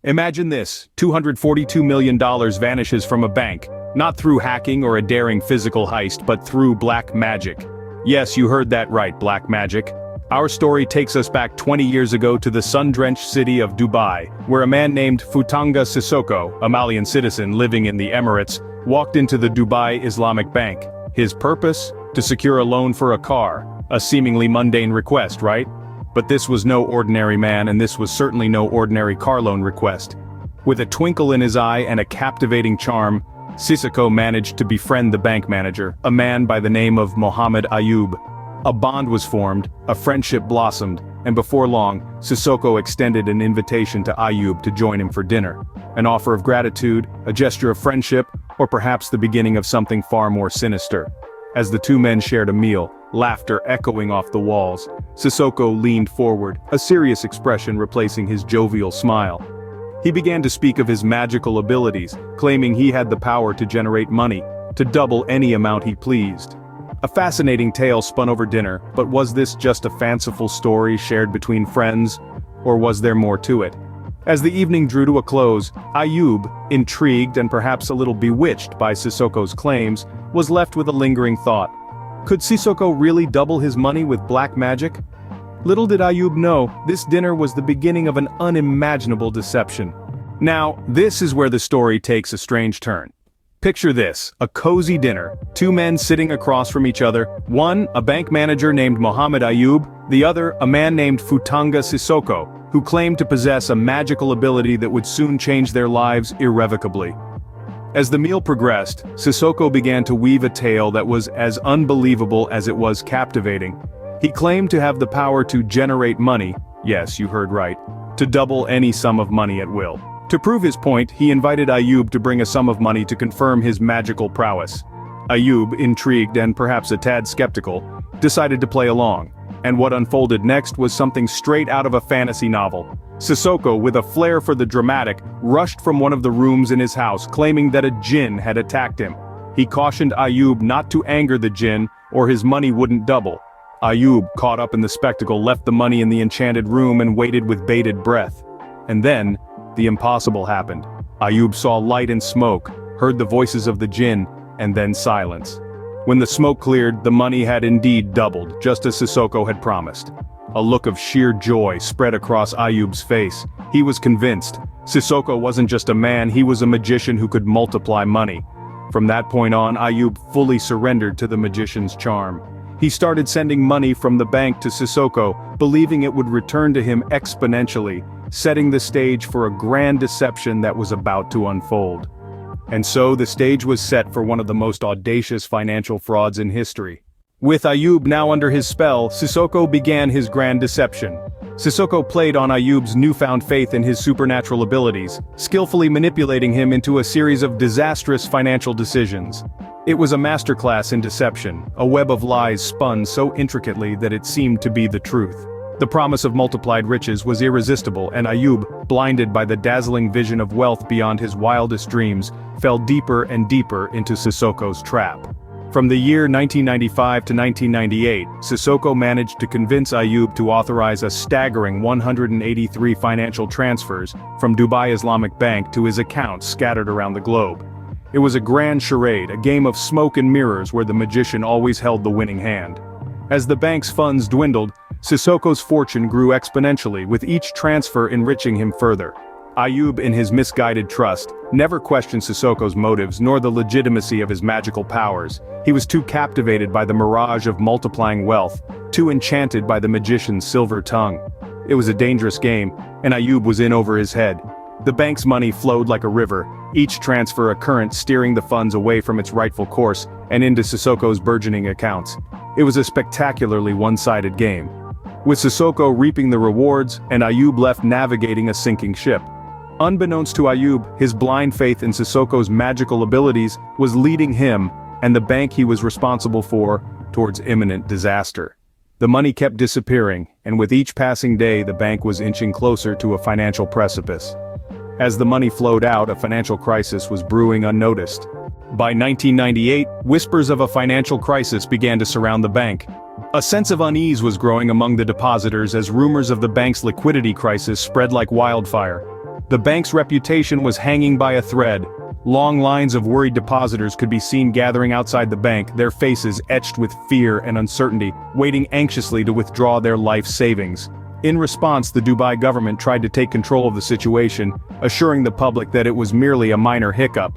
Imagine this, $242 million vanishes from a bank, not through hacking or a daring physical heist but through black magic. Yes, you heard that right, black magic. Our story takes us back 20 years ago to the sun-drenched city of Dubai, where a man named Futanga Sissoko, a Malian citizen living in the Emirates, walked into the Dubai Islamic Bank. His purpose? To secure a loan for a car. A seemingly mundane request, right? But this was no ordinary man, and this was certainly no ordinary car loan request. With a twinkle in his eye and a captivating charm, Sissoko managed to befriend the bank manager, a man by the name of Mohammed Ayub. A bond was formed, a friendship blossomed, and before long, Sissoko extended an invitation to Ayub to join him for dinner. An offer of gratitude, a gesture of friendship, or perhaps the beginning of something far more sinister. As the two men shared a meal, laughter echoing off the walls, Sissoko leaned forward, a serious expression replacing his jovial smile. He began to speak of his magical abilities, claiming he had the power to generate money, to double any amount he pleased. A fascinating tale spun over dinner, but was this just a fanciful story shared between friends, or was there more to it? As the evening drew to a close, Ayub, intrigued and perhaps a little bewitched by Sissoko's claims, was left with a lingering thought. Could Sissoko really double his money with black magic? Little did Ayub know, this dinner was the beginning of an unimaginable deception. Now, this is where the story takes a strange turn. Picture this, a cozy dinner, two men sitting across from each other, one, a bank manager named Mohammed Ayub, the other, a man named Futanga Sissoko, who claimed to possess a magical ability that would soon change their lives irrevocably. As the meal progressed, Sissoko began to weave a tale that was as unbelievable as it was captivating. He claimed to have the power to generate money, yes, you heard right, to double any sum of money at will. To prove his point, he invited Ayub to bring a sum of money to confirm his magical prowess. Ayub, intrigued and perhaps a tad skeptical, decided to play along. And what unfolded next was something straight out of a fantasy novel. Sissoko, with a flair for the dramatic, rushed from one of the rooms in his house claiming that a jinn had attacked him. He cautioned Ayub not to anger the jinn, or his money wouldn't double. Ayub, caught up in the spectacle, left the money in the enchanted room and waited with bated breath. And then, the impossible happened. Ayub saw light and smoke, heard the voices of the jinn, and then silence. When the smoke cleared, the money had indeed doubled, just as Sissoko had promised. A look of sheer joy spread across Ayub's face. He was convinced. Sissoko wasn't just a man, he was a magician who could multiply money. From that point on, Ayub fully surrendered to the magician's charm. He started sending money from the bank to Sissoko, believing it would return to him exponentially, setting the stage for a grand deception that was about to unfold. And so the stage was set for one of the most audacious financial frauds in history. With Ayub now under his spell, Sissoko began his grand deception. Sissoko played on Ayub's newfound faith in his supernatural abilities, skillfully manipulating him into a series of disastrous financial decisions. It was a masterclass in deception, a web of lies spun so intricately that it seemed to be the truth. The promise of multiplied riches was irresistible, and Ayub, blinded by the dazzling vision of wealth beyond his wildest dreams, fell deeper and deeper into Sissoko's trap. From the year 1995 to 1998, Sissoko managed to convince Ayub to authorize a staggering 183 financial transfers from Dubai Islamic Bank to his accounts scattered around the globe. It was a grand charade, a game of smoke and mirrors where the magician always held the winning hand. As the bank's funds dwindled, Sissoko's fortune grew exponentially, with each transfer enriching him further. Ayub, in his misguided trust, never questioned Sissoko's motives nor the legitimacy of his magical powers. He was too captivated by the mirage of multiplying wealth, too enchanted by the magician's silver tongue. It was a dangerous game, and Ayub was in over his head. The bank's money flowed like a river, each transfer a current steering the funds away from its rightful course and into Sissoko's burgeoning accounts. It was a spectacularly one-sided game, with Sissoko reaping the rewards and Ayub left navigating a sinking ship. Unbeknownst to Ayub, his blind faith in Sissoko's magical abilities was leading him, and the bank he was responsible for, towards imminent disaster. The money kept disappearing, and with each passing day the bank was inching closer to a financial precipice. As the money flowed out, a financial crisis was brewing unnoticed. By 1998, whispers of a financial crisis began to surround the bank. A sense of unease was growing among the depositors as rumors of the bank's liquidity crisis spread like wildfire. The bank's reputation was hanging by a thread. Long lines of worried depositors could be seen gathering outside the bank, their faces etched with fear and uncertainty, waiting anxiously to withdraw their life savings. In response, the Dubai government tried to take control of the situation, assuring the public that it was merely a minor hiccup.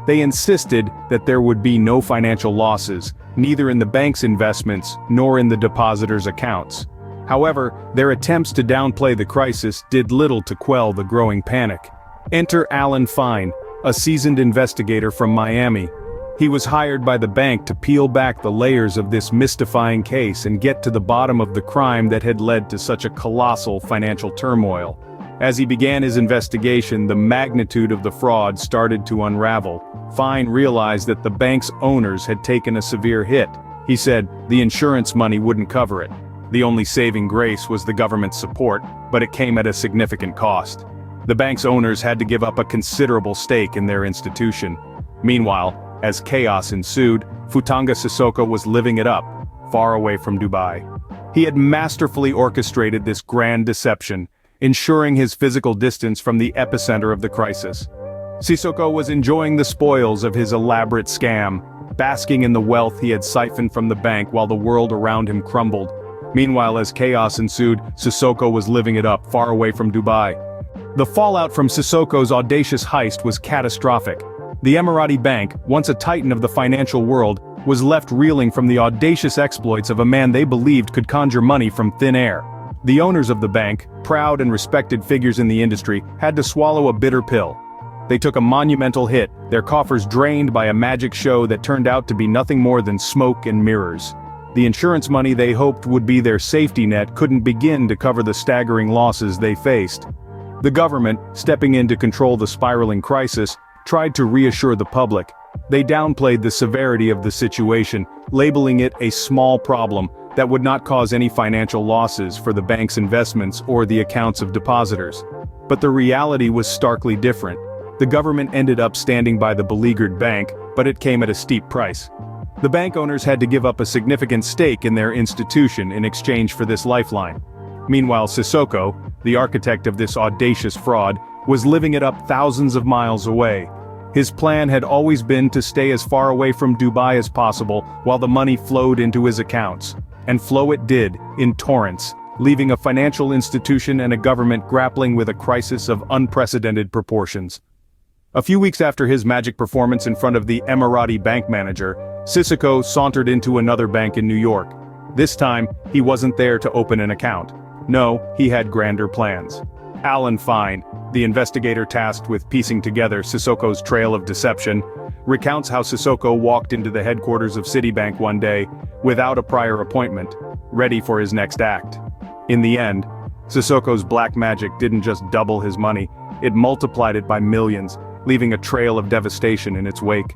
They insisted that there would be no financial losses, neither in the bank's investments nor in the depositors' accounts. However, their attempts to downplay the crisis did little to quell the growing panic. Enter Alan Fine, a seasoned investigator from Miami. He was hired by the bank to peel back the layers of this mystifying case and get to the bottom of the crime that had led to such a colossal financial turmoil. As he began his investigation, the magnitude of the fraud started to unravel. Fine realized that the bank's owners had taken a severe hit. He said the insurance money wouldn't cover it. The only saving grace was the government's support, but it came at a significant cost. The bank's owners had to give up a considerable stake in their institution. Meanwhile, as chaos ensued, Futanga Sissoko was living it up, far away from Dubai. He had masterfully orchestrated this grand deception, ensuring his physical distance from the epicenter of the crisis. Sissoko was enjoying the spoils of his elaborate scam, basking in the wealth he had siphoned from the bank while the world around him crumbled. Meanwhile, as chaos ensued, Sissoko was living it up, far away from Dubai. The fallout from Sissoko's audacious heist was catastrophic. The Emirati bank, once a titan of the financial world, was left reeling from the audacious exploits of a man they believed could conjure money from thin air. The owners of the bank, proud and respected figures in the industry, had to swallow a bitter pill. They took a monumental hit, their coffers drained by a magic show that turned out to be nothing more than smoke and mirrors. The insurance money they hoped would be their safety net couldn't begin to cover the staggering losses they faced. The government, stepping in to control the spiraling crisis, tried to reassure the public. They downplayed the severity of the situation, labeling it a small problem that would not cause any financial losses for the bank's investments or the accounts of depositors. But the reality was starkly different. The government ended up standing by the beleaguered bank, but it came at a steep price. The bank owners had to give up a significant stake in their institution in exchange for this lifeline. Meanwhile, Sissoko, the architect of this audacious fraud, was living it up thousands of miles away. His plan had always been to stay as far away from Dubai as possible while the money flowed into his accounts. And flow it did, in torrents, leaving a financial institution and a government grappling with a crisis of unprecedented proportions. A few weeks after his magic performance in front of the Emirati bank manager, Sissoko sauntered into another bank in New York. This time, he wasn't there to open an account. No, he had grander plans. Alan Fine, the investigator tasked with piecing together Sissoko's trail of deception, recounts how Sissoko walked into the headquarters of Citibank one day, without a prior appointment, ready for his next act. In the end, Sissoko's black magic didn't just double his money, it multiplied it by millions, leaving a trail of devastation in its wake.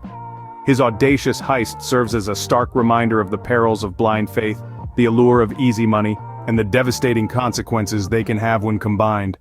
His audacious heist serves as a stark reminder of the perils of blind faith, the allure of easy money, and the devastating consequences they can have when combined.